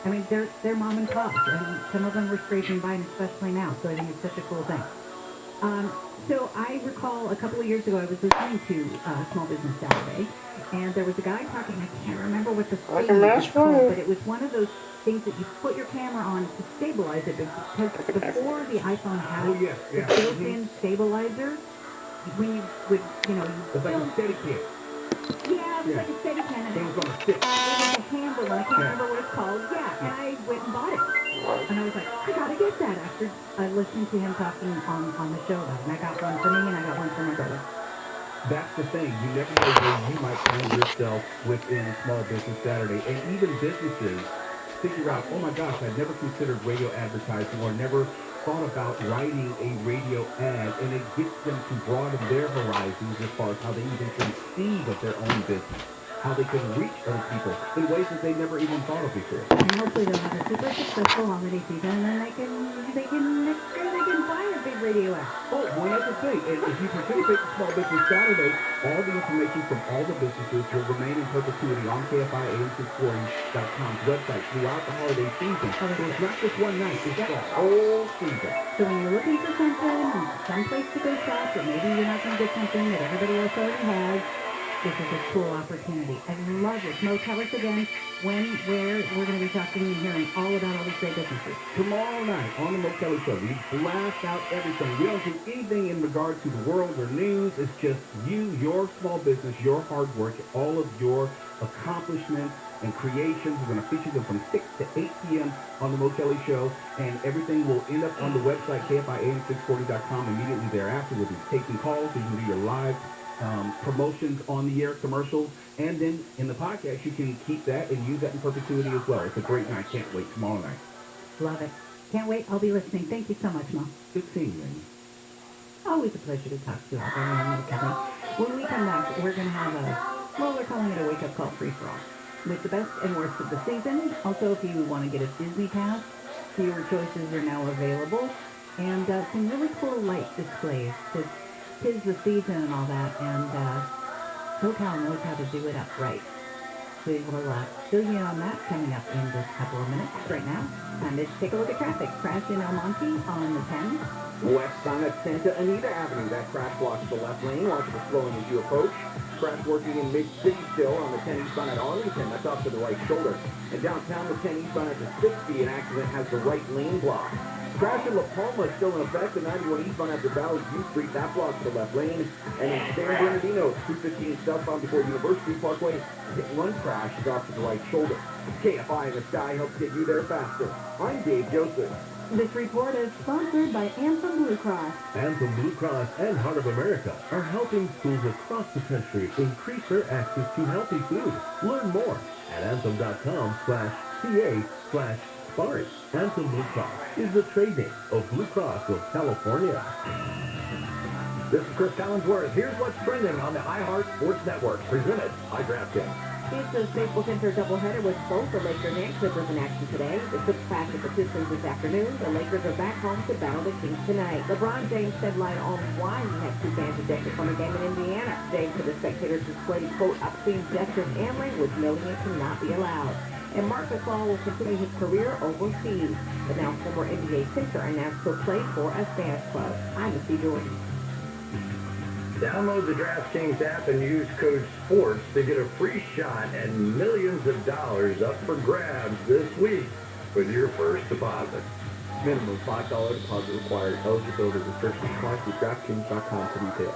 I mean, they're mom and pops, and some of them were scraping by, and especially now. So I think it's such a cool thing. So I recall a couple of years ago, I was listening to Small Business Saturday, and there was a guy talking. I can't remember what the Like thing a was called, marshmallow. but it was one of those things that you put your camera on to stabilize it. Because before the iPhone had the built-in stabilizer, when you would, you It's like a film. steady cam. Yeah, it was like a steady can, and It was on a stick. it was a handle one. I can't remember what it's called. Yeah, and I went and bought it. And I was like, I gotta get that after I listened to him talking on the show about it. And I got one for me, and I got one for my brother. That's the thing. You never know where you might find yourself within Small Business Saturday. And even businesses figure out, oh my gosh, I'd never considered radio advertising or never thought about writing a radio ad. And it gets them to broaden their horizons as far as how they even conceive of their own business, how they can reach other people in ways that they never even thought of before. And hopefully they'll have a super successful holiday season, and then they can next year they can buy a big radio ad. Oh, one other thing, and if you participate in Small Business Saturday, all the information from all the businesses will remain in perpetuity on KFI Am640.com's website throughout the holiday season. So it's not just one night, it's the whole season. So when you're looking for something, some place to go shop, or maybe you're not going to get something that everybody else already has, this is a cool opportunity. I love it. Mo, tell us again when, where we're going to be talking and hearing all about all these great businesses. Tomorrow night on the Mo Kelly Show, we blast out everything. We don't do anything in regard to the world or news. It's just you, your small business, your hard work, all of your accomplishments and creations. We're going to feature them from 6 to 8 p.m. on the Mo Kelly Show, and everything will end up on the website, KFIAM640.com. Immediately thereafter, we'll be taking calls, so you can do your live promotions on the air, commercials, and then in the podcast, you can keep that and use that in perpetuity as well. It's a great night. Can't wait. Tomorrow night. Love it. Can't wait. I'll be listening. Thank you so much, Mo. Good seeing you, Amy. Always a pleasure to talk to you. When we come back, we're going to have we're calling it a wake-up call free-for-all with the best and worst of the season. Also, if you want to get a Disney pass, fewer choices are now available, and some really cool light displays. 'Tis the season and all that, and SoCal knows how to do it up right. We will fill you in on that coming up in just a couple of minutes. Right now, time to take a look at traffic. Crash in El Monte on the 10. West side of Santa Anita Avenue. That crash blocks the left lane. Watch for slowing as you approach. Crash working in mid-city still on the 10 eastbound at Arlington. That's off to the right shoulder. And downtown, the 10 eastbound at the 60. An accident has the right lane blocked. Crash in La Palma is still in effect. The 91 eastbound after Valley View Street. That blocks the left lane. And in San Bernardino, 215 southbound before University Parkway. Hit-and-run crash is off to the right shoulder. KFI in the sky helps get you there faster. I'm Dave Joseph. This report is sponsored by Anthem Blue Cross. Anthem Blue Cross and Heart of America are helping schools across the country increase their access to healthy food. Learn more at anthem.com/ca/SPARS. Anthem Blue Cross is the trade name of Blue Cross of California. This is Chris Collinsworth. Here's what's trending on the iHeart Sports Network, presented by DraftKings. It's the Staples Center doubleheader with both the Lakers and Clippers in action today. The Clips pass at the Pistons this afternoon. The Lakers are back home to battle the Kings tonight. LeBron James shed light on why he had two fans ejected from a game in Indiana. James said the spectators displayed, quote, obscene gestures and language, noting it cannot be allowed. And Marc Gasol will continue his career overseas. The now former NBA center announced he'll play for a Spanish club. I'm Missy Jordan. Download the DraftKings app and use code SPORTS to get a free shot and millions of dollars up for grabs this week with your first deposit. Minimum $5 deposit required. Eligibility restrictions apply. See DraftKings.com for details.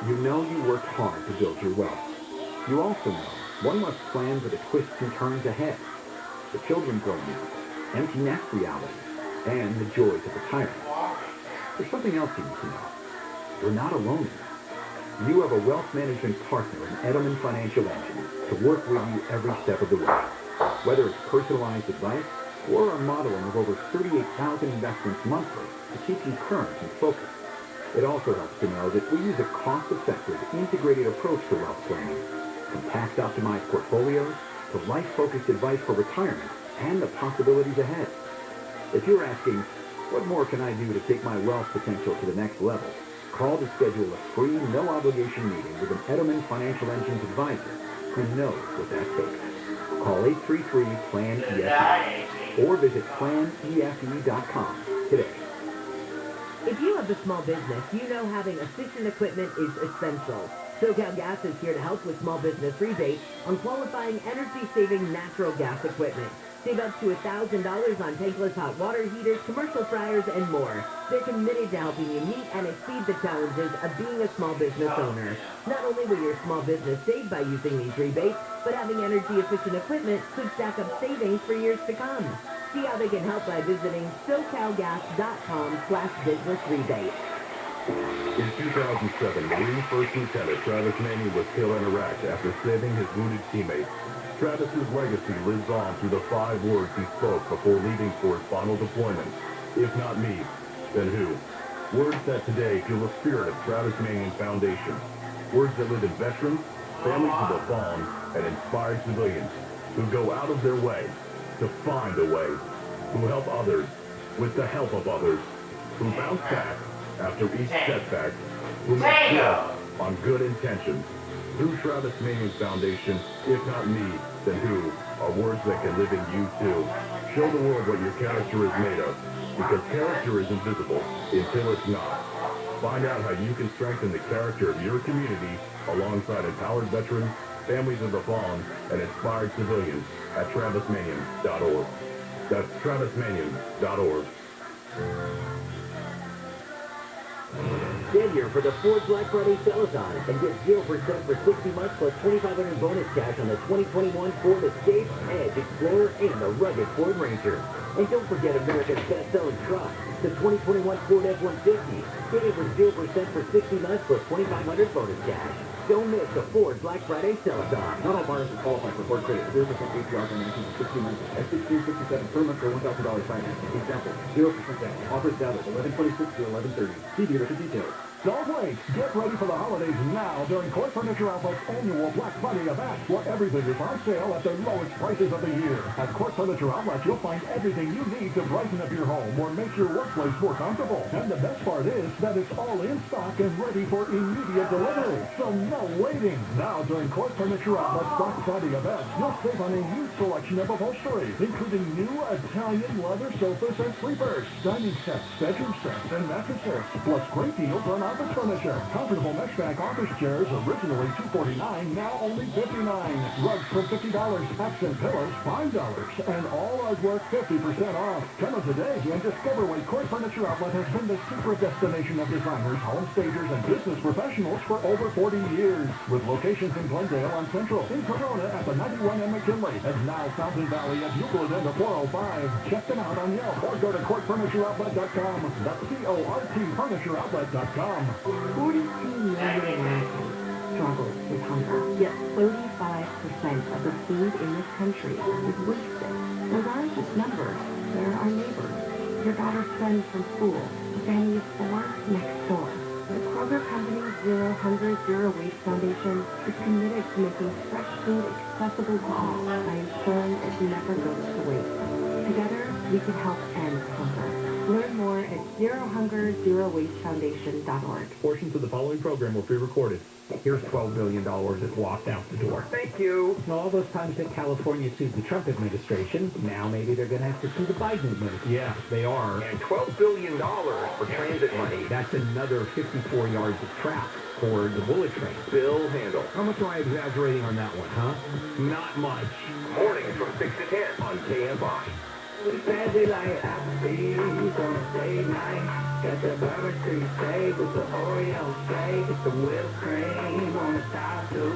You know you worked hard to build your wealth. You also know one must plan for the twists and turns ahead. The children growing up, empty nest realities, and the joys of retirement. There's something else you need to know. You're not alone in this. You have a wealth management partner in Edelman Financial Engine to work with you every step of the way. Whether it's personalized advice or our modeling of over 38,000 investments monthly to keep you current and focused. It also helps to know that we use a cost-effective, integrated approach to wealth planning, from tax-optimized portfolios to life-focused advice for retirement and the possibilities ahead. If you're asking, what more can I do to take my wealth potential to the next level? Call to schedule a free, no-obligation meeting with an Edelman Financial Engine's advisor who knows what that takes. Call 833-PLAN-EFE or visit planefe.com today. If you have a small business, you know having efficient equipment is essential. SoCal Gas is here to help with small business rebates on qualifying energy-saving natural gas equipment. Save up to $1,000 on tankless hot water heaters, commercial fryers, and more. They're committed to helping you meet and exceed the challenges of being a small business owner. Not only will your small business save by using these rebates, but having energy-efficient equipment could stack up savings for years to come. See how they can help by visiting SoCalGas.com/business-rebate. In 2007, Marine First Lieutenant Travis Manning was killed in Iraq after saving his wounded teammates. Travis's legacy lives on through the 5 words he spoke before leaving for his final deployment. If not me, then who? Words that today fuel the spirit of Travis Manning Foundation. Words that live in veterans, families of the fallen, and inspired civilians who go out of their way to find a way, who help others with the help of others, who bounce back after each setback, who make good on good intentions. Through Travis Manning Foundation, if not me, then who, are words that can live in you too. Show the world what your character is made of, because character is invisible until it's not. Find out how you can strengthen the character of your community alongside empowered veterans, families of the fallen, and inspired civilians at travismanion.org. That's travismanion.org. Get here for the Ford Black Friday Sale-a-thon and get 0% for 60 months plus $2,500 bonus cash on the 2021 Ford Escape, Edge, Explorer, and the rugged Ford Ranger. And don't forget America's best-selling truck, the 2021 Ford F-150. Get it for 0% for 60 months plus $2,500 bonus cash. Don't miss the Ford Black Friday Sale-a-thon. Not all buyers will qualify for Ford credit. 0% APR financing for 60 months at 1667 per month for $1,000 financing. Example, 0% down. Offers valid 11/26 to 11/30. See dealer for details. Don't wait. Get ready for the holidays now during Court Furniture Outlet's annual Black Friday event, where everything is on sale at the lowest prices of the year. At Court Furniture Outlet, you'll find everything you need to brighten up your home or make your workplace more comfortable. And the best part is that it's all in stock and ready for immediate delivery. So no waiting. Now during Court Furniture Outlet's Black Friday event, you'll save on a huge selection of upholstery, including new Italian leather sofas and sleepers, dining sets, bedroom sets, and mattresses, plus great deals on office furniture. Comfortable mesh back office chairs, originally $249, now only $59. Rugs for $50, accent pillows $5, and all artwork 50% off. Come in today and discover why Court Furniture Outlet has been the secret destination of designers, home stagers, and business professionals for over 40 years. With locations in Glendale on Central, in Corona at the 91 and McKinley, and now Fountain Valley at Euclid and the 405. Check them out on Yelp or go to CourtFurnitureOutlet.com. That's CORTFurnitureOutlet.com. 42 million Americans struggle with hunger, yet 35% of the food in this country is wasted. Those aren't just numbers, they're our neighbors, your daughter's friends from school, the family of 4 next door. The Kroger Company's Zero Hunger, Zero Waste Foundation is committed to making fresh food accessible to all by ensuring it never goes to waste. Together, we can help end hunger. Learn more at ZeroHungerZeroWasteFoundation.org. Portions of the following program were pre-recorded. Here's $12 billion that's walked out the door. Thank you. All those times that California sued the Trump administration, now maybe they're going to have to sue the Biden administration. Yeah, they are. And $12 billion for transit money. That's another 54 yards of track for the bullet train. Bill Handel. How much am I exaggerating on that one, huh? Not much. Mornings from 6 to 10 on KFI. Fancy like Applebee's on a date night. Got the barbecue steak with the Oreo shake. It's the whipped cream on the side too.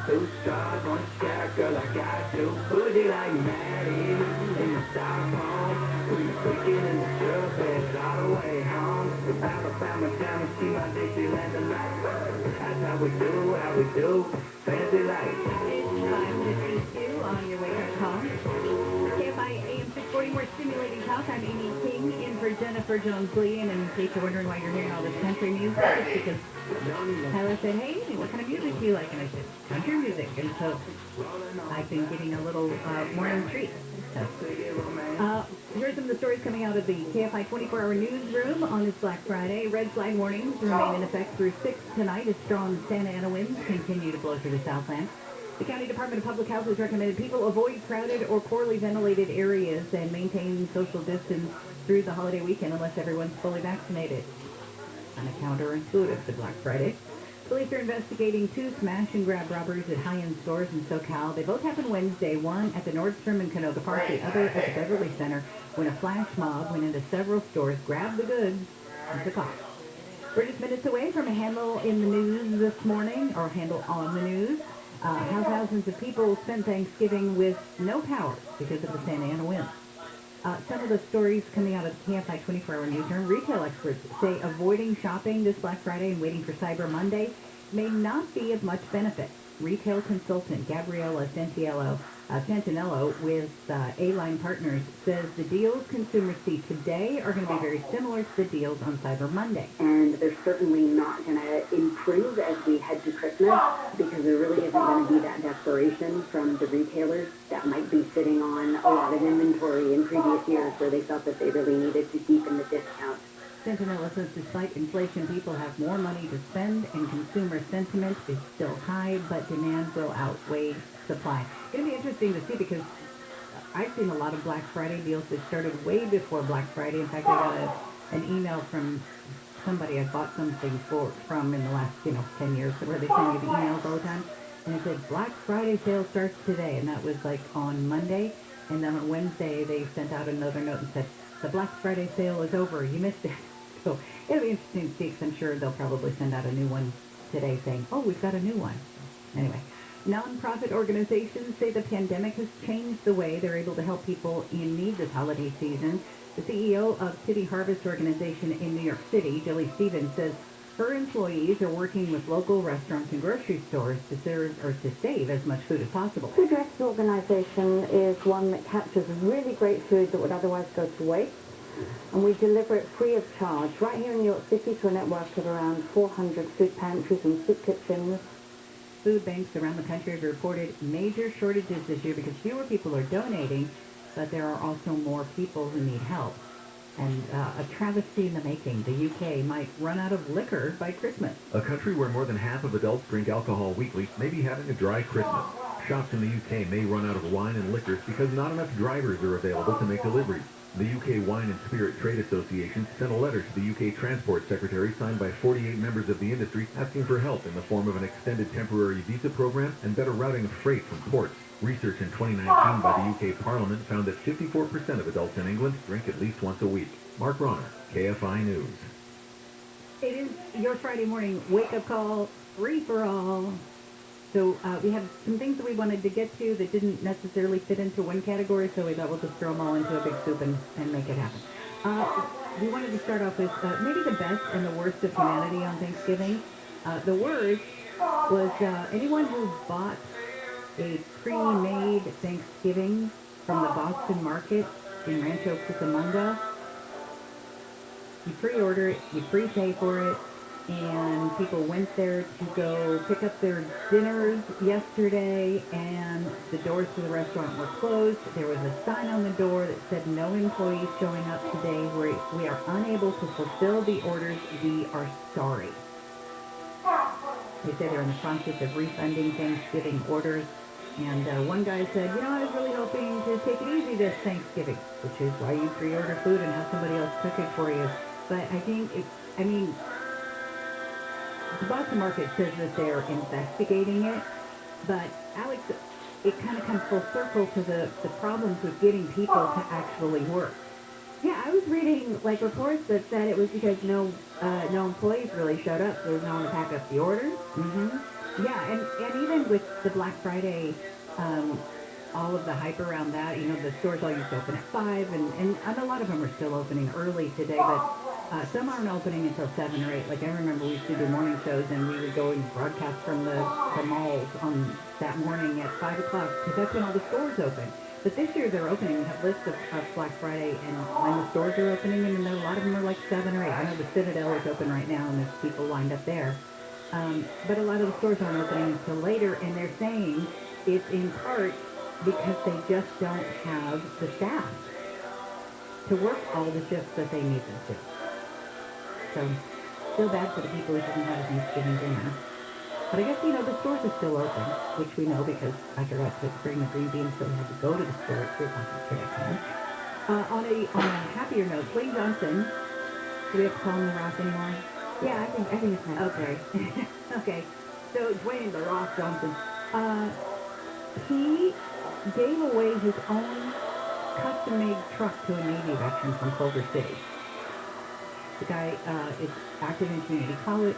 2 stars on the sky, girl, I got you. Booty like Maddie in the styrofoam. We cooking in the truck, headed all the way home. It's Alabama down to see my Dixieland delight. That's how we do, fancy like. It's time to meet you on your way back home. KFI AM 640, more stimulating talk. I'm Amy King in for Jennifer Jones-Lee. And in case you're wondering why you're hearing all this country music, it's because Tyler said, hey, what kind of music do you like? And I said, country music. And so I've been getting a little morning treat. So, here's some of the stories coming out of the KFI 24-hour newsroom on this Black Friday. Red flag warnings remain in effect through 6 tonight as strong Santa Ana winds continue to blow through the Southland. The County Department of Public Health has recommended people avoid crowded or poorly ventilated areas and maintain social distance through the holiday weekend unless everyone's fully vaccinated. On a counterintuitive to Black Friday. Police are investigating 2 smash-and-grab robberies at high-end stores in SoCal. They both happened Wednesday, one at the Nordstrom in Canoga Park, the other at the Beverly Center, when a flash mob went into several stores, grabbed the goods, and took off. We're just minutes away from a handle in the news this morning, or a handle on the news. How thousands of people spent Thanksgiving with no power because of the Santa Ana wind. Some of the stories coming out of the Kfi 24-hour newsroom, retail experts say avoiding shopping this Black Friday and waiting for Cyber Monday may not be of much benefit. Retail consultant Gabriela Santinello with A-Line Partners says the deals consumers see today are going to be very similar to the deals on Cyber Monday. And they're certainly not going to improve as we head to Christmas because there really isn't going to be that desperation from the retailers that might be sitting on a lot of inventory in previous years where they felt that they really needed to deepen the discount. Santinello says despite inflation, people have more money to spend and consumer sentiment is still high, but demand will outweigh supply. It's going to be interesting to see because I've seen a lot of Black Friday deals that started way before Black Friday. In fact, I got an email from somebody I bought something from in the last, 10 years where they send you the emails all the time. And it said Black Friday sale starts today. And that was like on Monday. And then on Wednesday, they sent out another note and said, the Black Friday sale is over. You missed it. So it'll be interesting to see because I'm sure they'll probably send out a new one today saying, oh, we've got a new one. Anyway, nonprofit organizations say the pandemic has changed the way they're able to help people in need this holiday season. The CEO of City Harvest Organization in New York City, Jilly Stevens, says her employees are working with local restaurants and grocery stores to serve or to save as much food as possible. Food Rescue Organization is one that captures really great food that would otherwise go to waste. And we deliver it free of charge right here in New York City to a network of around 400 food pantries and soup kitchens. Food banks around the country have reported major shortages this year because fewer people are donating, but there are also more people who need help. And a travesty in the making. The UK might run out of liquor by Christmas. A country where more than half of adults drink alcohol weekly may be having a dry Christmas. Shops in the UK may run out of wine and liquors because not enough drivers are available to make deliveries. The UK Wine and Spirit Trade Association sent a letter to the UK Transport Secretary signed by 48 members of the industry asking for help in the form of an extended temporary visa program and better routing of freight from ports. Research in 2019 by the UK Parliament found that 54% of adults in England drink at least once a week. Mark Bronner, KFI News. It is your Friday morning wake-up call, free-for-all. So we have some things that we wanted to get to that didn't necessarily fit into one category, so we thought we'll just throw them all into a big soup and make it happen. We wanted to start off with maybe the best and the worst of humanity on Thanksgiving. The worst was anyone who bought a pre-made Thanksgiving from the Boston market in Rancho Cucamonga. You pre-order it, you pre-pay for it, and people went there to go pick up their dinners yesterday, and the doors to the restaurant were closed. There was a sign on the door that said, no employees showing up today. We are unable to fulfill the orders. We are sorry. They say they're in the process of refunding Thanksgiving orders. And one guy said, I was really hoping to take it easy this Thanksgiving, which is why you pre-order food and have somebody else cook it for you. But I think, the Boston market says that they're investigating it, but Alex, it kind of comes full circle to the problems with getting people to actually work. Yeah, I was reading reports that said it was because no employees really showed up, so there was no one to pack up the orders. Mm-hmm. Yeah, and even with the Black Friday, all of the hype around that, the stores all used to open at 5, and a lot of them are still opening early today, but some aren't opening until 7 or 8. Like, I remember we used to do morning shows, and we would go and broadcast from the malls on that morning at 5 o'clock, because that's when all the stores open. But this year they're opening. We have lists of Black Friday and when the stores are opening, and a lot of them are like 7 or 8. I know the Citadel is open right now, and there's people lined up there. But a lot of the stores aren't opening until later, and they're saying it's in part because they just don't have the staff to work all the shifts that they need them to. So, feel bad for the people who didn't have a Thanksgiving dinner. But I guess, you know, the stores are still open, which we know because I forgot to bring the green beans, so we had to go to the store at 3 o'clock to check in. On a happier note, Dwayne Johnson, do we have to call him the Rock anymore? Yeah, I think it's nice. Okay. Okay. So Dwayne the Rock Johnson, he gave away his own custom-made truck to a Navy veteran from Culver City. The guy is active in community causes,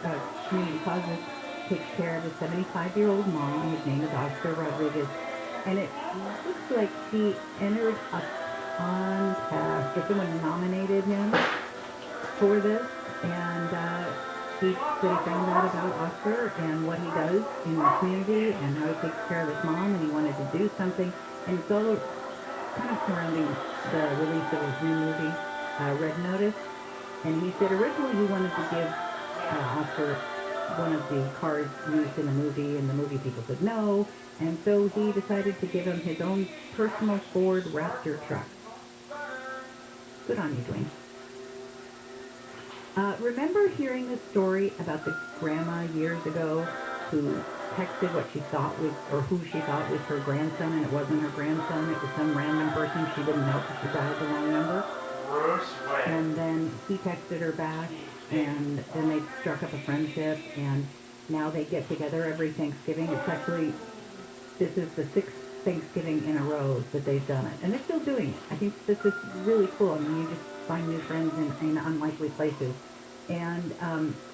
takes care of his 75-year-old mom. His name is Oscar Rodriguez. And it looks like he entered a contest, or someone nominated him for this. And he said he found out about Oscar and what he does in the community and how he takes care of his mom, and he wanted to do something. And it's all kind of surrounding the release of his new movie, Red Notice. And he said originally he wanted to give Oscar one of the cars used in the movie, and the movie people said no. And so he decided to give him his own personal Ford Raptor truck. Good on you, Dwayne. Remember hearing the story about the grandma years ago who texted what she thought was, or who she thought was her grandson, and it wasn't her grandson, it was some random person she didn't know because she dialed the wrong number? And then he texted her back, and then they struck up a friendship, and now they get together every Thanksgiving. It's actually, this is the 6th Thanksgiving in a row that they've done it, and they're still doing it. I think this is really cool. I mean, you just find new friends in unlikely places. And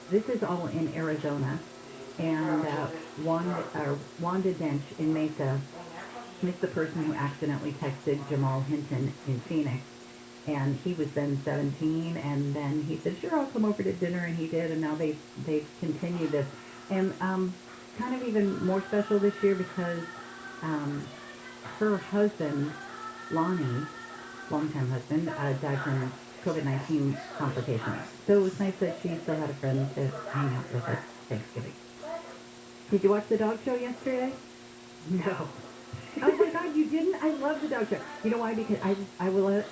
this is all in Arizona. And Wanda Dench in Mesa is the person who accidentally texted Jamal Hinton in Phoenix. And he was then 17, and then he said, sure, I'll come over to dinner, and he did, and now they've continued this. And kind of even more special this year because her husband, Lonnie, longtime husband, died from COVID-19 complications. So it was nice that she still had a friend to hang out with at Thanksgiving. Did you watch the dog show yesterday? No. Oh my God, you didn't? I love the dog show. You know why? Because I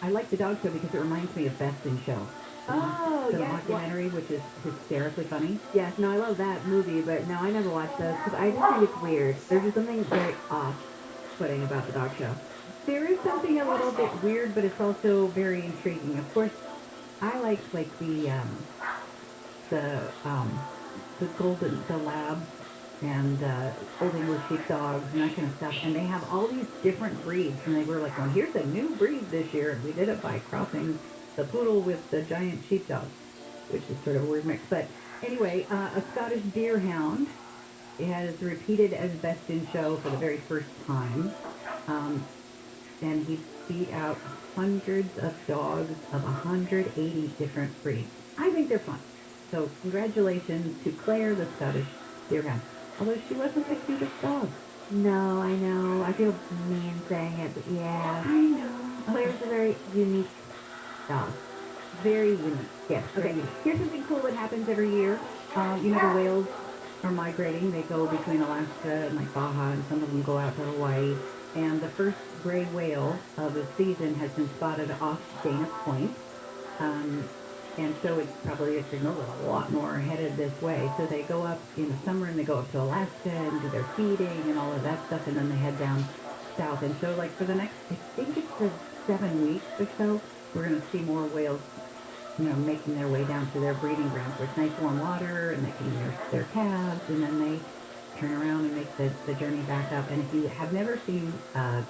like the dog show because it reminds me of Best in Show. Oh, the yes. documentary, which is hysterically funny. Yes, no, I love that movie, but no, I never watched those because I just think it's weird. There's just something very off-putting about the dog show. There is something a little bit weird, but it's also very intriguing. Of course, I like the labs and old English sheepdogs and that kind of stuff. And they have all these different breeds, and they were like, well, here's a new breed this year, and we did it by crossing the poodle with the giant sheepdog, which is sort of a weird mix. But anyway, a Scottish deerhound has repeated as Best in Show for the very first time. And he beat out hundreds of dogs of 180 different breeds. I think they're fun. So congratulations to Claire, the Scottish deerhound. Although she wasn't the cutest dog. No, I know. I feel mean saying it, but yeah. I know. Claire's a very unique dog. Very unique. Yes. Okay. Here's something cool that happens every year. You know, the whales are migrating. They go between Alaska and like Baja, and some of them go out to Hawaii. And the first gray whale of the season has been spotted off Dana Point. And so it's probably a signal that a lot more are headed this way. So they go up in the summer, and they go up to Alaska and do their feeding and all of that stuff, and then they head down south. And so, like, for the next, I think it's for 7 weeks or so, we're going to see more whales, you know, making their way down to their breeding grounds where it's nice warm water, and they can nurse their calves, and then they turn around and make the journey back up. And if you have never seen, I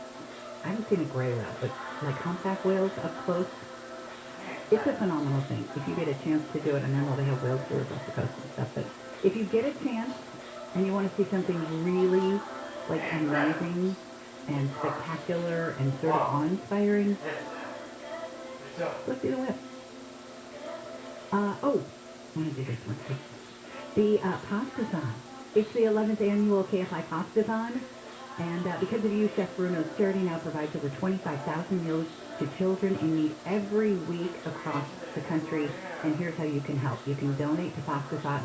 haven't seen a gray whale, but like humpback whales up close, it's a phenomenal thing. If you get a chance to do it, and I know they have whale tours off the coast and stuff, but if you get a chance and you want to see something really like amazing and spectacular and sort of awe-inspiring, let's see the whip. I want to do this one too. The Pastathon. It's the 11th annual KFI Pastathon, and because of you, Chef Bruno's charity now provides over 25,000 meals to children in need every week across the country. And here's how you can help. You can donate to Pastathon,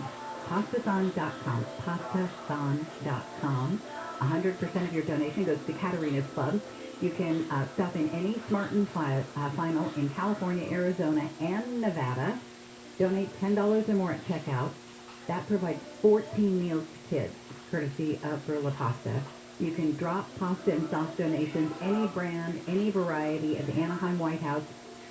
pastathon.com, pastathon.com. 100% of your donation goes to Katarina's Club. You can stop in any Smart and Final in California, Arizona, and Nevada. Donate $10 or more at checkout. That provides 14 meals to kids. courtesy of Brilla Pasta. You can drop pasta and sauce donations, any brand, any variety at the Anaheim White House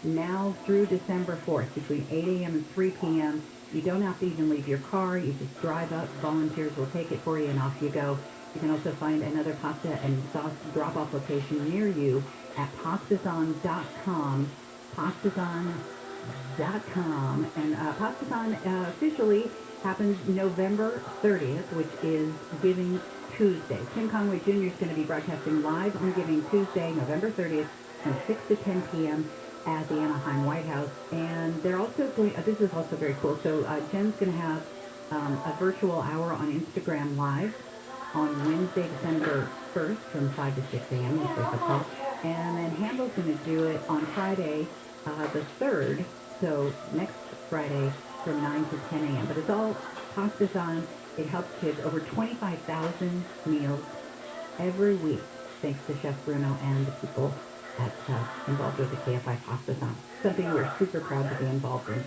now through December 4th between 8 a.m. and 3 p.m. You don't have to even leave your car. You just drive up. Volunteers will take it for you, and off you go. You can also find another pasta and sauce drop-off location near you at pastathon.com. Pastathon.com. And Pastathon officially happens November 30th, which is Giving Tuesday. Tim Conway Jr. is going to be broadcasting live on Giving Tuesday, November 30th, from 6 to 10 p.m. at the Anaheim White House. And they're also going, this is also very cool. So Jen's going to have a virtual hour on Instagram Live on Wednesday, December 1st from 5 to 6 a.m. And then Handel's going to do it on Friday, the 3rd, so next Friday from 9 to 10 a.m. But it's all Pastathon. It helps kids over 25,000 meals every week, thanks to Chef Bruno and the people that's involved with the KFI Pastathon. Something we're super proud to be involved in.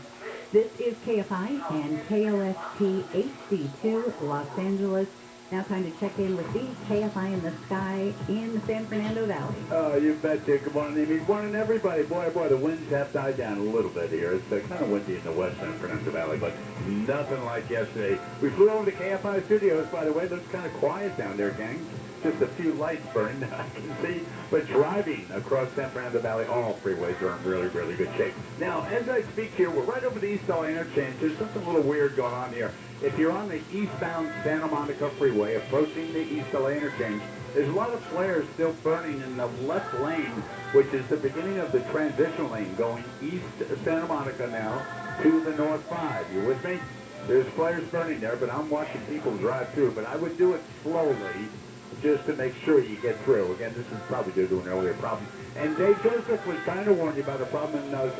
This is KFI and KOST HD2 Los Angeles. Now time to check in with the KFI in the sky in the San Fernando Valley. Oh, you betcha. Good morning, Amy. Good morning, everybody. Boy, the winds have died down a little bit here. It's kind of windy in the west San Fernando Valley, but nothing like yesterday. We flew over to KFI Studios, by the way. It looks kind of quiet down there, gang. Just a few lights burning, I can see. But driving across San Fernando Valley, all freeways are in really, really good shape. Now, as I speak here, we're right over the East LA interchange. There's something a little weird going on here. If you're on the eastbound Santa Monica Freeway, approaching the East LA interchange, there's a lot of flares still burning in the left lane, which is the beginning of the transition lane going east Santa Monica now to the North 5. You with me? There's flares burning there, but I'm watching people drive through. But I would do it slowly, just to make sure you get through. Again, this is probably due to an earlier problem. And Dave Joseph was kind of warned you about a problem in El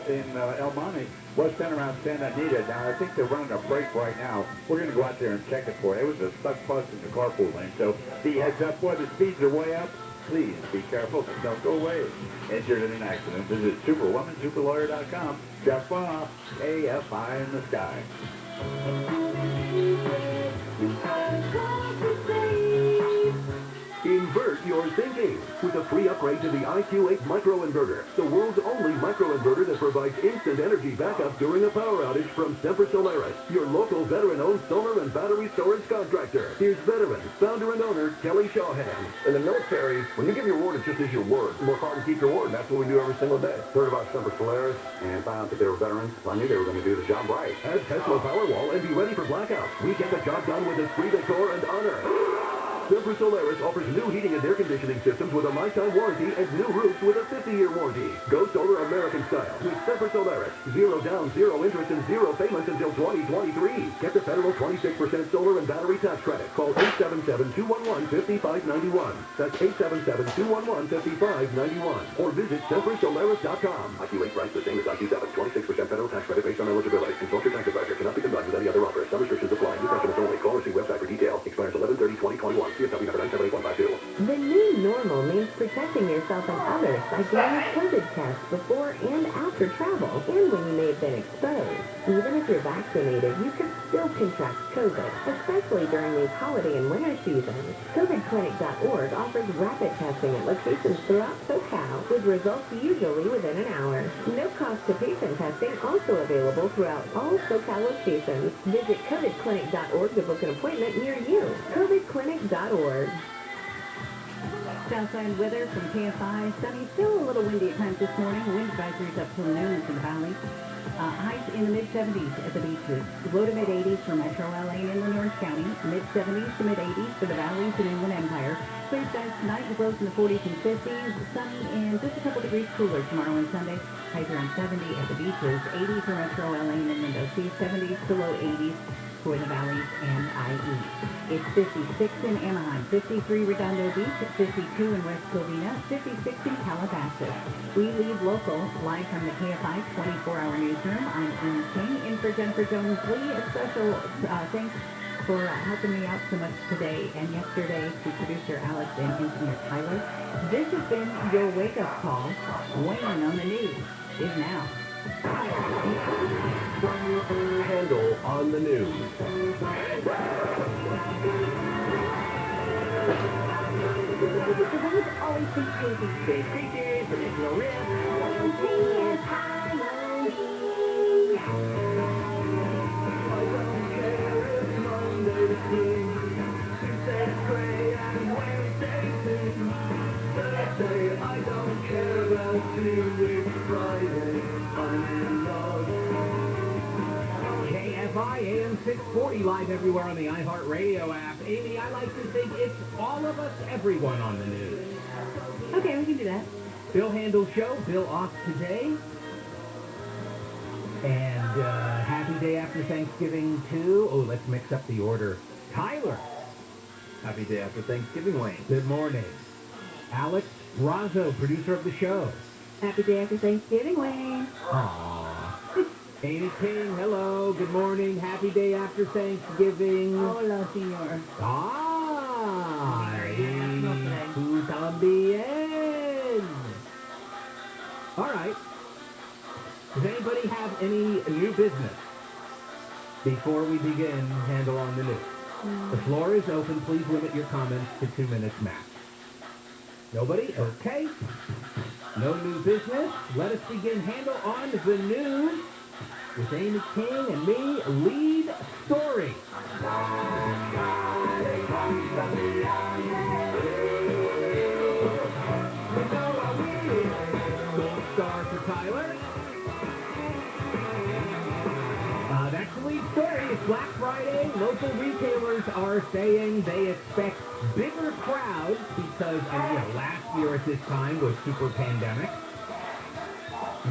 Monte, west end around Santa Anita. Now, I think they're running a break right now. We're going to go out there and check it for you. It was a stuck bus in the carpool lane. So be heads up, boy, the speeds are way up. Please be careful. Don't go away. Injured in an accident. Visit superwomansuperlawyer.com. Jeff Bob, KFI in the sky. Invert your thinking with a free upgrade to the IQ8 microinverter, the world's only microinverter that provides instant energy backup during a power outage from Semper Solaris, your local veteran-owned solar and battery storage contractor. Here's veteran, founder and owner, Kelly Shawhan. In the military, when you give your word, it's just as your word. Work hard and keep your word. That's what we do every single day. Heard about Semper Solaris and found out that they were veterans. I knew they were going to do the job right. Add Tesla Powerwall and be ready for blackouts. We get the job done with esprit de corps and honor. Semper Solaris offers new heating and air conditioning systems with a lifetime warranty and new roofs with a 50-year warranty. Go solar American style with Semper Solaris. 0 down, 0 interest, and 0 payments until 2023. Get the federal 26% solar and battery tax credit. Call 877-211-5591. That's 877-211-5591. Or visit SemperSolaris.com. IQ8 price the same as IQ7. 26% federal tax credit based on eligibility. Consult your tax advisor. Cannot be combined with any other offer. Some restrictions apply. New customers only. Call or see website for details. Expires 11/30/2021. CSW number 978-152. The new normal means protecting yourself and others by getting a COVID test before and after travel and when you may have been exposed. Even if you're vaccinated, you can still contract COVID, especially during these holiday and winter seasons. COVIDclinic.org offers rapid testing at locations throughout SoCal with results usually within an hour. No cost to patient testing also available throughout all SoCal locations. Visit COVIDclinic.org to book an appointment near you. COVIDclinic.org. Southside weather from KFI. Sunny, still a little windy at times this morning. Wind advisories up till noon in the valley. Highs in the mid-70s at the beaches. Low to mid-80s for Metro LA and Inland Orange County. Mid-70s to mid-80s for the valleys and Inland Empire. Clear skies tonight with lows in the 40s and 50s. Sunny and just a couple degrees cooler tomorrow and Sunday. Highs around 70 at the beaches. 80 for Metro LA and Inland OC. 70s to low 80s for the valleys and IE. It's 56 in Anaheim, 53 Redondo Beach, 52 in West Covina, 56 in Calabasas. We lead local, live from the KFI 24-hour newsroom. I'm Ellen King, in for Jennifer Jones-Lee. A special thanks for helping me out so much today and yesterday to producer Alex and engineer Tyler. This has been your wake-up call. Weighing on the news is now. Handle on the news. always think crazy. Big creatures, original riff, spontaneous harmony. I don't care if Monday's blue, Tuesday's gray, and Wednesday's blue. Thursday, I don't care about it's Friday, I'm in love. KFI AM 640 live everywhere on the iHeartRadio app. Amy, I like to think it's all of us, everyone on the news. Okay, we can do that. Bill Handel Show, Bill off today. And happy day after Thanksgiving to, oh, let's mix up the order. Tyler. Happy day after Thanksgiving, Wayne. Good morning. Alex Razzo, producer of the show. Happy day after Thanksgiving, Wayne. Aww. Amy King, hello, good morning, happy day after Thanksgiving. Hola, señor. Ay, tú también. All right. Does anybody have any new business before we begin Handle on the News? The floor is open. Please limit your comments to 2 minutes max. Nobody? Okay. No new business. Let us begin Handle on the News with Amy King and me, lead story. Gold star for Tyler. That's the lead story. It's Black Friday. Local retailers are saying they expect bigger crowds because, last year at this time was super pandemic.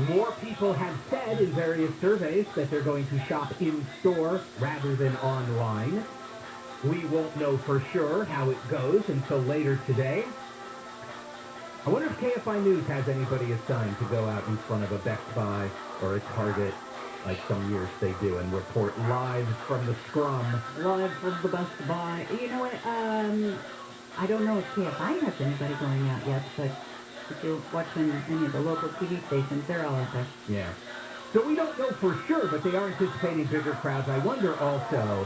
More people have said in various surveys that they're going to shop in store rather than online. We won't know for sure how it goes until later today. I wonder if KFI News has anybody assigned to go out in front of a Best Buy or a Target like some years they do and report live from the scrum. Live from the Best Buy. You know what? I don't know if KFI has anybody going out yet, but if you're watching any of the local TV stations, they're all out there. Yeah. So we don't know for sure, but they are anticipating bigger crowds. I wonder also,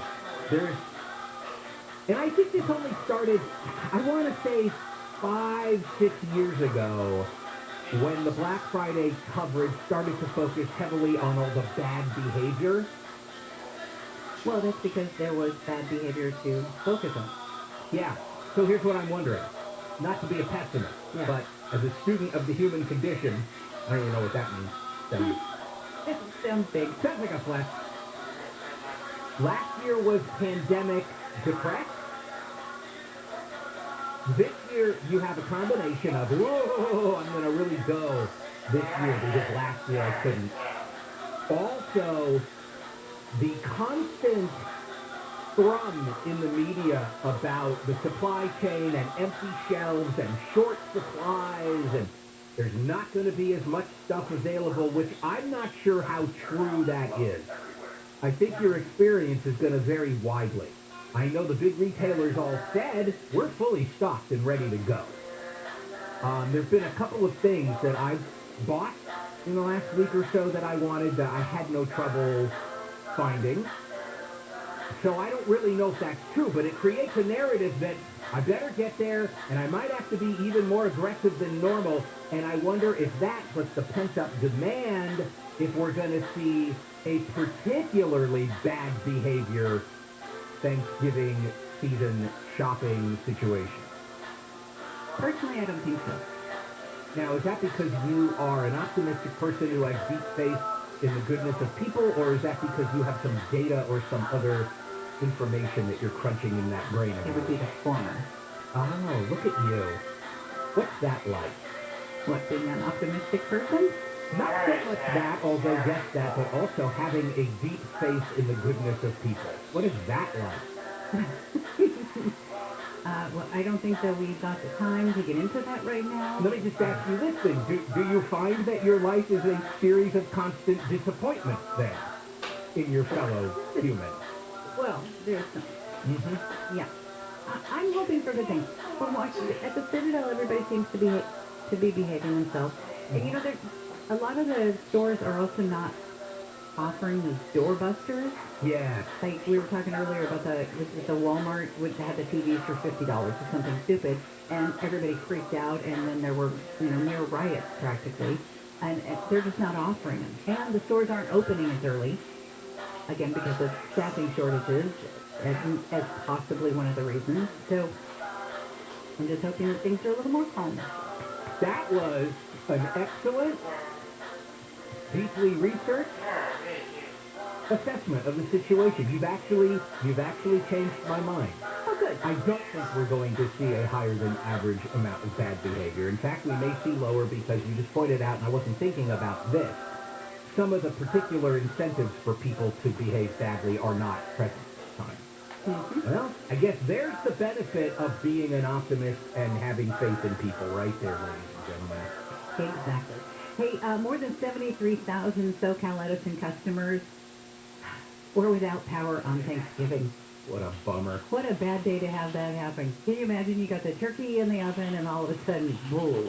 and I think this only started, I want to say 5-6 years ago, when the Black Friday coverage started to focus heavily on all the bad behavior. Well, that's because there was bad behavior to focus on. Yeah. So here's what I'm wondering. Not to be a pessimist, but as a student of the human condition, I don't even know what that means. It sounds big. Sounds like a flex. Last year was pandemic depressed. This year, you have a combination of, whoa, I'm going to really go this year because last year I couldn't. Also, the constant thrum in the media about the supply chain and empty shelves and short supplies, and there's not going to be as much stuff available, which I'm not sure how true that is. I think your experience is going to vary widely. I know the big retailers all said, we're fully stocked and ready to go. There's been a couple of things that I've bought in the last week or so that I wanted that I had no trouble finding. So I don't really know if that's true, but it creates a narrative that I better get there, and I might have to be even more aggressive than normal, and I wonder if that puts the pent-up demand if we're going to see a particularly bad behavior Thanksgiving season shopping situation. Personally, I don't think so. Now, is that because you are an optimistic person who has deep faith in the goodness of people, or is that because you have some data or some other information that you're crunching in that brain? It would be the former. Oh, look at you. What's that like? What, being an optimistic person? Not so much that, although yes, that, but also having a deep faith in the goodness of people. What is that like? Well, I don't think that we've got the time to get into that right now. Let me just ask you this thing. Do you find that your life is a series of constant disappointments then in your fellow humans? Well, there's some. Yeah. I'm hoping for good things. From watching at the Citadel, everybody seems to be behaving themselves. And, there's a lot of the stores are also not offering these doorbusters. Yeah. Like we were talking earlier about the Walmart would have the TVs for $50 or something stupid, and everybody freaked out, and then there were near riots practically, and they're just not offering them. And the stores aren't opening as early, again because of staffing shortages, as possibly one of the reasons. So I'm just hoping that things are a little more calm. That was an excellent, deeply researched assessment of the situation. You've actually changed my mind. Oh, good. I don't think we're going to see a higher than average amount of bad behavior. In fact, we may see lower because you just pointed out, and I wasn't thinking about this, some of the particular incentives for people to behave badly are not present this time. Mm-hmm. Well, I guess there's the benefit of being an optimist and having faith in people right there, ladies and gentlemen. Exactly. Hey, more than 73,000 SoCal Edison customers were without power on Thanksgiving. What a bummer. What a bad day to have that happen. Can you imagine you got the turkey in the oven and all of a sudden, whoa.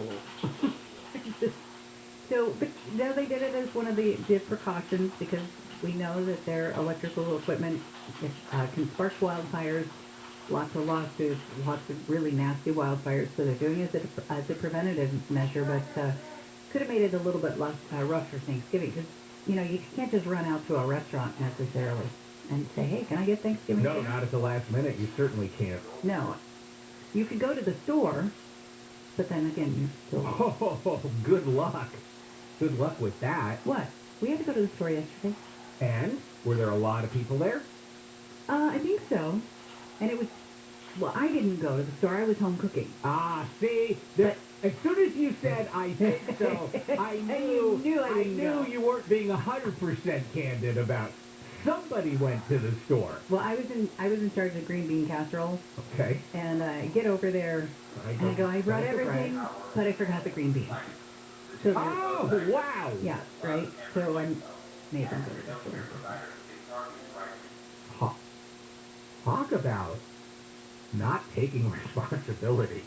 So, but no, they did it as one of the precautions because we know that their electrical equipment can spark wildfires, lots of lawsuits, lots of really nasty wildfires. So they're doing it as a preventative measure, but could have made it a little bit less rough for Thanksgiving because, you can't just run out to a restaurant necessarily and say, hey, can I get Thanksgiving No, dinner? not at the last minute. You certainly can't. No. You could go to the store, but then again, you still... Oh, good luck. Good luck with that. What? We had to go to the store yesterday. And? Were there a lot of people there? I think so. And it was... Well, I didn't go to the store. I was home cooking. Ah, see? As soon as you said, I think so, I knew you weren't being 100% candid about somebody went to the store. Well, I was in charge of green bean casserole. Okay. And I get over there, and I go, I brought everything, but I forgot the green beans. So oh, wow. Yeah, right? So I made them go to the store. Talk about not taking responsibility.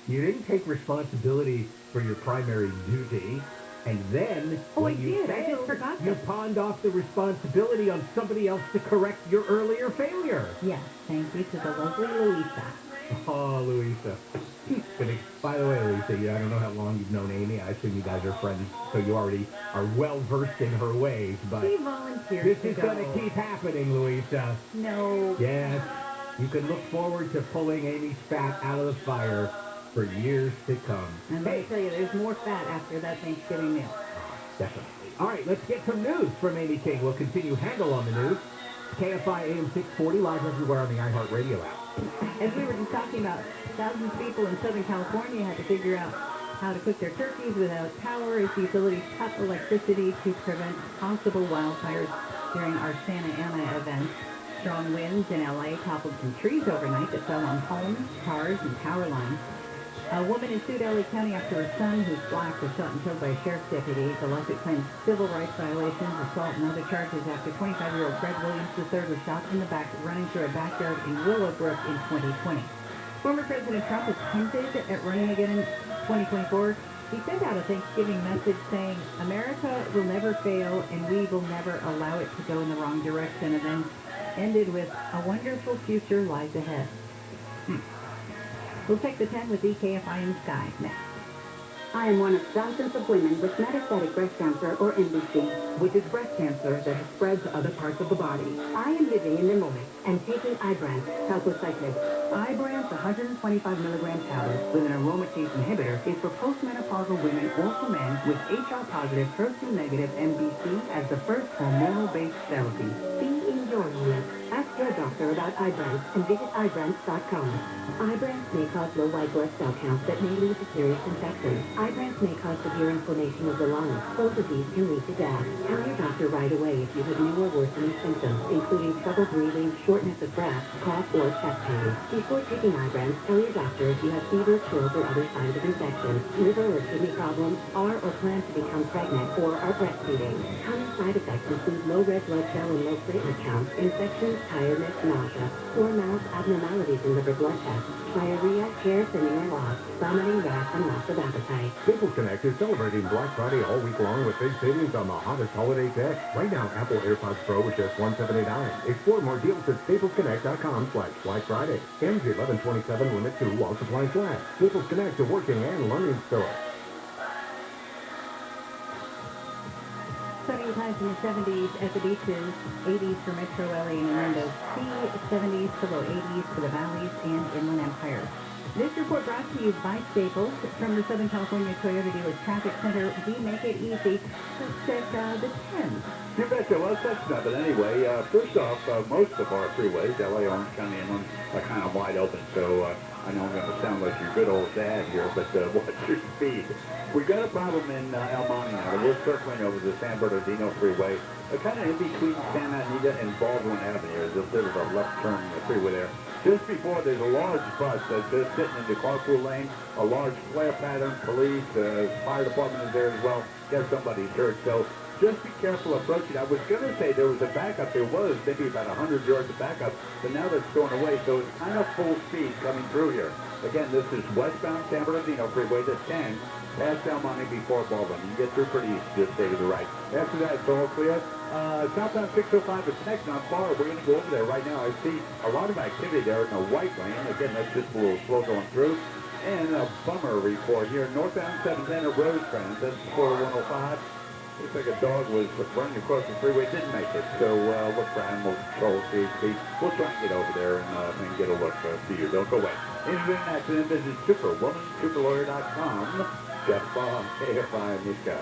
You didn't take responsibility for your primary duty, and then when you failed, I just forgot you pawned off the responsibility on somebody else to correct your earlier failure. Yes, thank you to the lovely Louisa. Oh, Louisa. By the way, Louisa, I don't know how long you've known Amy. I assume you guys are friends, so you already are well versed in her ways. But she volunteered this to is go. going to keep happening, Louisa. No. Yes. You can look forward to pulling Amy's fat out of the fire for years to come. And let me tell you, there's more fat after that Thanksgiving meal. Definitely. All right, let's get some news from Amy King. We'll continue Handle on the news. KFI AM 640, live everywhere on the iHeartRadio app. As we were just talking about, thousands of people in Southern California had to figure out how to cook their turkeys without power as the utilities cut electricity to prevent possible wildfires during our Santa Ana event. Strong winds in L.A. toppled some trees overnight that fell on homes, cars, and power lines. A woman in sued L.A. County after her son, who's black, was shot and killed by a sheriff's deputy. The lawsuit claims civil rights violations, assault, and other charges after 25-year-old Greg Williams III was shot in the back running through a backyard in Willowbrook in 2020. Former President Trump is hinted at running again in 2024. He sent out a Thanksgiving message saying, America will never fail and we will never allow it to go in the wrong direction, and then ended with, a wonderful future lies ahead. We'll take the 10 with KFI Am Sky next. I am one of thousands of women with metastatic breast cancer, or MBC, which is breast cancer that has spread to other parts of the body. I am living in the moment and taking Ibrance, palbociclib. Ibrance 125 milligram powder with an aromatase inhibitor is for postmenopausal women or for men with HR-positive, HER2-negative MBC as the first hormonal-based therapy. Be in your moment. Ask your doctor about Ibrance and visit Ibrance.com. Ibrance may cause low white blood cell counts that may lead to serious infections. Ibrance may cause severe inflammation of the lungs. Both of these can lead to death. Tell your doctor right away if you have new or worsening symptoms, including trouble breathing, shortness of breath, cough, or chest pain. Before taking Ibrance, tell your doctor if you have fever, chills, or other signs of infection, liver or kidney problems, are or plan to become pregnant, or are breastfeeding. Common side effects include low red blood cell and low platelet counts, infections, tiredness, tiredness, nausea, sore mouth, abnormalities in liver blood tests, diarrhea, hair thinning or loss, vomiting, gas, and loss of appetite. Staples Connect is celebrating Black Friday all week long with big savings on the hottest holiday tech. Right now, Apple AirPods Pro is just $179. Explore more deals at staplesconnect.com/Black Friday. MG 1127 limit 2 while supplies last. Staples Connect, a working and learning store. Sunny times in the 70s at the beaches, 80s for Metro LA and Orlando Sea, 70s to low 80s for the valleys and Inland Empire. This report brought to you by Staples. From the Southern California Toyota Dealers Traffic Center, we make it easy. Let's check the 10s. You betcha. Well, that's nothing anyway. First off, most of our freeways, LA, Orange County, Inland, are kind of wide open, so I know I'm going to sound like your good old dad here, but watch your speed. We've got a problem in El Monte now. We're circling over the San Bernardino Freeway, kind of in between Santa Anita and Baldwin Avenue. There's a bit of a left turn freeway there. Just before, there's a large bus that's just sitting in the carpool lane, a large flare pattern, police, fire department is there as well. Guess somebody's hurt, so just be careful approaching. I was going to say there was a backup. There was maybe about 100 yards of backup, but now that's going away, so it's kind of full speed coming through here. Again, this is westbound San Bernardino Freeway, the 10, past El Monte before Baldwin. You get through pretty easy, just stay to the right. After that, it's all clear. Southbound 605 is next, not far. We're going to go over there right now. I see a lot of activity there in the white lane. Again, that's just a little slow going through. And a bummer report here. Northbound 710 at Rosecrans, that's 4105. Looks like a dog was running across the freeway, didn't make it. So look for animal control, CHP. We'll try and get over there and get a look for you. Don't go away. If you're in an accident, visit superwomansuperlawyer.com. Jeff Baum, KFI Nika.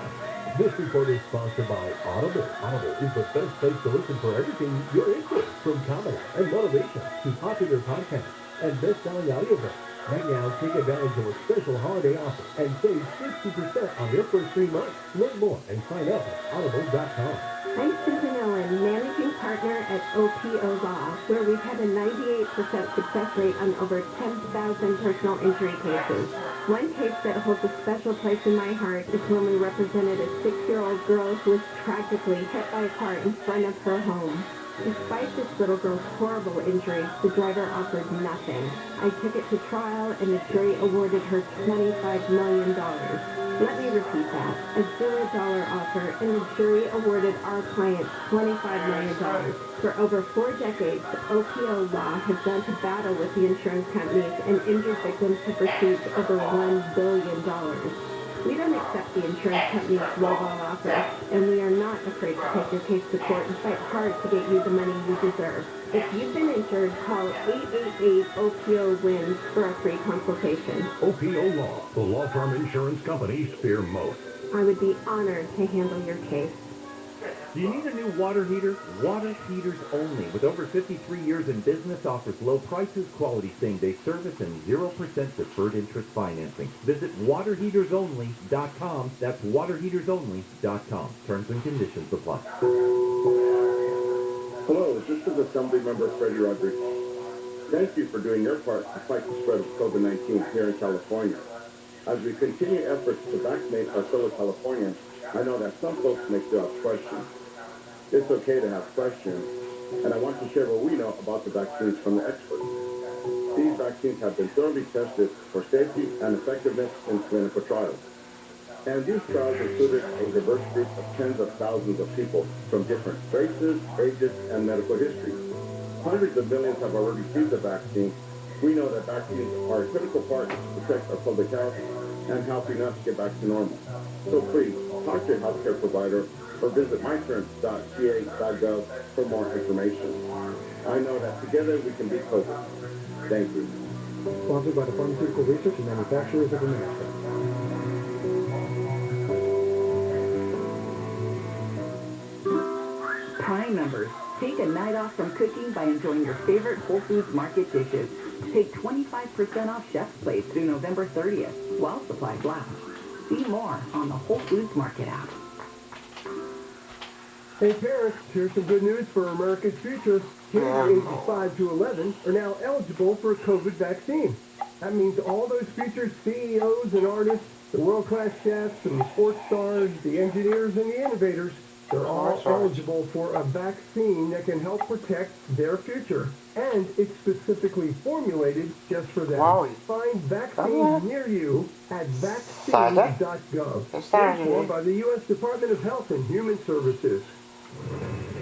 This report is sponsored by Audible. Audible is the best place to listen for everything you're into, from comedy and motivation to popular podcasts and best-selling audiobooks. Right now, take advantage of a special holiday offer and save 60% on your first 3 months. Learn more and sign up at audible.com. I'm Susan Owen, managing partner at OPO Law, where we've had a 98% success rate on over 10,000 personal injury cases. One case that holds a special place in my heart is when we represented a 6-year-old girl who was tragically hit by a car in front of her home. Despite this little girl's horrible injury, the driver offered nothing. I took it to trial, and the jury awarded her $25 million. Let me repeat that. A $0 offer, and the jury awarded our client $25 million. For over 4 decades, OPO Law has gone to battle with the insurance companies, and injured victims have received over $1 billion. We don't accept the insurance company's lowball offers, and we are not afraid to take your case to court and fight hard to get you the money you deserve. If you've been injured, call 888-OPO-WINS for a free consultation. OPO Law, the law firm insurance companies fear most. I would be honored to handle your case. Do you need a new water heater? Water Heaters Only, with over 53 years in business, offers low prices, quality same-day service, and 0% deferred interest financing. Visit waterheatersonly.com. That's waterheatersonly.com. Terms and conditions apply. Hello, this is Assemblymember Freddie Rodriguez. Thank you for doing your part to fight the spread of COVID-19 here in California. As we continue efforts to vaccinate our fellow Californians, I know that some folks may still have questions. It's okay to have questions, and I want to share what we know about the vaccines from the experts. These vaccines have been thoroughly tested for safety and effectiveness in clinical trials. And these trials included a diverse group of tens of thousands of people from different races, ages, and medical histories. Hundreds of millions have already received the vaccine. We know that vaccines are a critical part to protect our public health and helping us get back to normal. So please, talk to your healthcare provider or visit myinsurance.ca.gov for more information. I know that together we can beat COVID. Thank you. Sponsored by the Pharmaceutical Research and Manufacturers of America. Prime members, take a night off from cooking by enjoying your favorite Whole Foods Market dishes. Take 25% off chef's plates through November 30th, while supplies last. See more on the Whole Foods Market app. Hey parents, here's some good news for America's future. Kids ages 5 to 11 are now eligible for a COVID vaccine. That means all those future CEOs and artists, the world-class chefs and the sports stars, the engineers and the innovators, They're all eligible for a vaccine that can help protect their future. And it's specifically formulated just for them. Find vaccines near you at vaccines.gov. Paid for by the U.S. Department of Health and Human Services.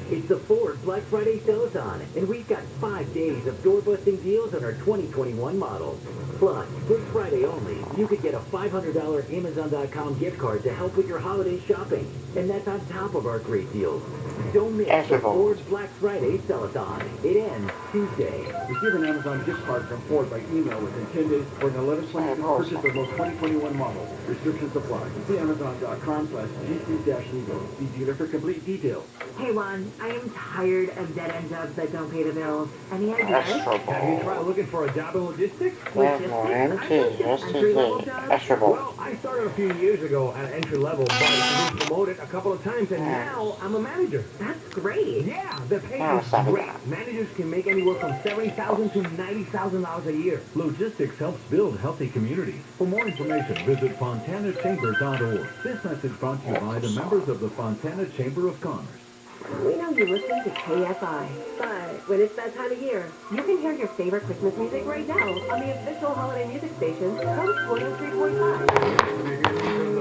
It's the Ford Black Friday Sell-a-thon, and we've got 5 days of door-busting deals on our 2021 models. Plus, this Friday only, you could get a $500 Amazon.com gift card to help with your holiday shopping. And that's on top of our great deals. Don't miss the Ford Black Friday Sell-a-thon. It ends Tuesday. Receive an Amazon gift card from Ford by email within 10 days or in a letter signed to purchase of most 2021 models. Restrictions apply. See Amazon.com/GC-legal. See dealer for complete details. Hey Juan, I am tired of dead-end jobs that don't pay the bills. Any ideas? Have you tried looking for a job in logistics? Entry-level jobs? Well, I started a few years ago at entry level, but I've been promoted a couple of times, and now I'm a manager. That's great. Yeah, the pay is great. Managers can make anywhere from $70,000 to $90,000 a year. Logistics helps build healthy communities. For more information, visit fontanachamber.org. This message brought to you by the members of the Fontana Chamber of Commerce. We know you listen to KFI, but when it's that time of year, you can hear your favorite Christmas music right now on the official holiday music station, Code 103.5.